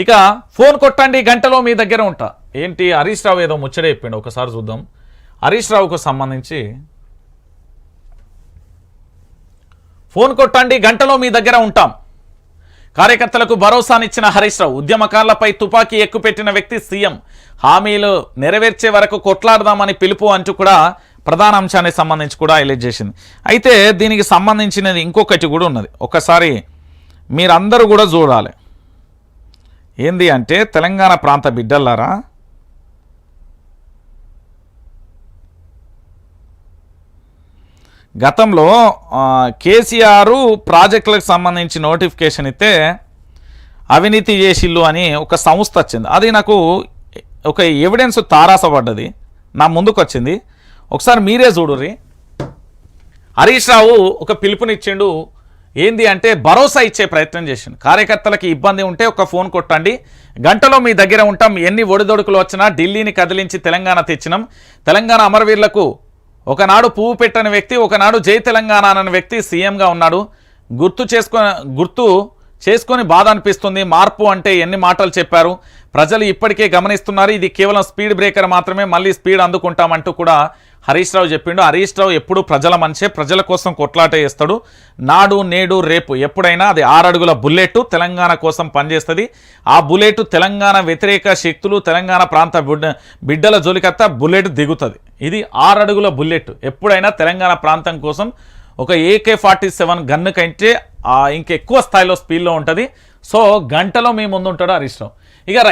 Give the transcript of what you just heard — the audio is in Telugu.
ఇక ఫోన్ కొట్టండి గంటలో మీ దగ్గర ఉంటా. ఏంటి హరీష్ రావు ఏదో ముచ్చట చెప్పిండు, ఒకసారి చూద్దాం. హరీష్ రావుకు సంబంధించి ఫోన్ కొట్టండి గంటలో మీ దగ్గర ఉంటాం. కార్యకర్తలకు భరోసానిచ్చిన హరీష్ రావు. ఉద్యమకారులపై తుపాకీ ఎక్కుపెట్టిన వ్యక్తి సీఎం. హామీలు నెరవేర్చే వరకు కొట్లాడదామని పిలుపు అంటూ కూడా ప్రధాన అంశానికి సంబంధించి కూడా హైలైట్ చేసింది. అయితే దీనికి సంబంధించినది ఇంకొకటి కూడా ఉన్నది, ఒకసారి మీరందరూ కూడా చూడాలి. ఏంది అంటే, తెలంగాణ ప్రాంత బిడ్డలారా, గతంలో కేసీఆర్ ప్రాజెక్టులకు సంబంధించి నోటిఫికేషన్ ఇస్తే అవినీతి చేసిల్లు అని ఒక సంస్థ వచ్చింది. అది నాకు ఒక ఎవిడెన్స్ తారాసపడ్డది, నా ముందుకు వచ్చింది. ఒకసారి మీరే చూడుర్రి. హరీష్ రావు ఒక పిలుపునిచ్చిండు. ఏంది అంటే, భరోసా ఇచ్చే ప్రయత్నం చేసిండు. కార్యకర్తలకి ఇబ్బంది ఉంటే ఒక ఫోన్ కొట్టండి, గంటలో మీ దగ్గర ఉంటాం. ఎన్ని ఒడిదొడుకులు వచ్చినా ఢిల్లీని కదిలించి తెలంగాణ తెచ్చినాం. తెలంగాణ అమరవీరులకు ఒకనాడు పువ్వు పెట్టని వ్యక్తి, ఒకనాడు జై తెలంగాణ అన్న వ్యక్తి సీఎంగా ఉన్నాడు. గుర్తు చేసుకొని బాధ అనిపిస్తుంది. మార్పు అంటే ఎన్ని మాటలు చెప్పారు, ప్రజలు ఇప్పటికే గమనిస్తున్నారు. ఇది కేవలం స్పీడ్ బ్రేకర్ మాత్రమే, మళ్ళీ స్పీడ్ అందుకుంటామంటూ కూడా హరీష్ రావు చెప్పిండు. హరీష్ రావు ఎప్పుడు ప్రజల మనిషే, ప్రజల కోసం కొట్లాట చేస్తాడు. నాడు నేడు రేపు ఎప్పుడైనా అది 6 అడుగుల బుల్లెట్ తెలంగాణ కోసం పనిచేస్తుంది. ఆ బుల్లెట్ తెలంగాణ వ్యతిరేక శక్తులు, తెలంగాణ ప్రాంత బిడ్డల జోలికత్త బుల్లెట్ దిగుతుంది. ఇది 6 అడుగుల బుల్లెట్ ఎప్పుడైనా తెలంగాణ ప్రాంతం కోసం ఒక AK-47 గన్ను కంటే ఇంకెక్కువ స్థాయిలో స్పీడ్లో ఉంటుంది. సో గంటలో మీ ముందు ఉంటాడు హరీష్ రావు. ఇక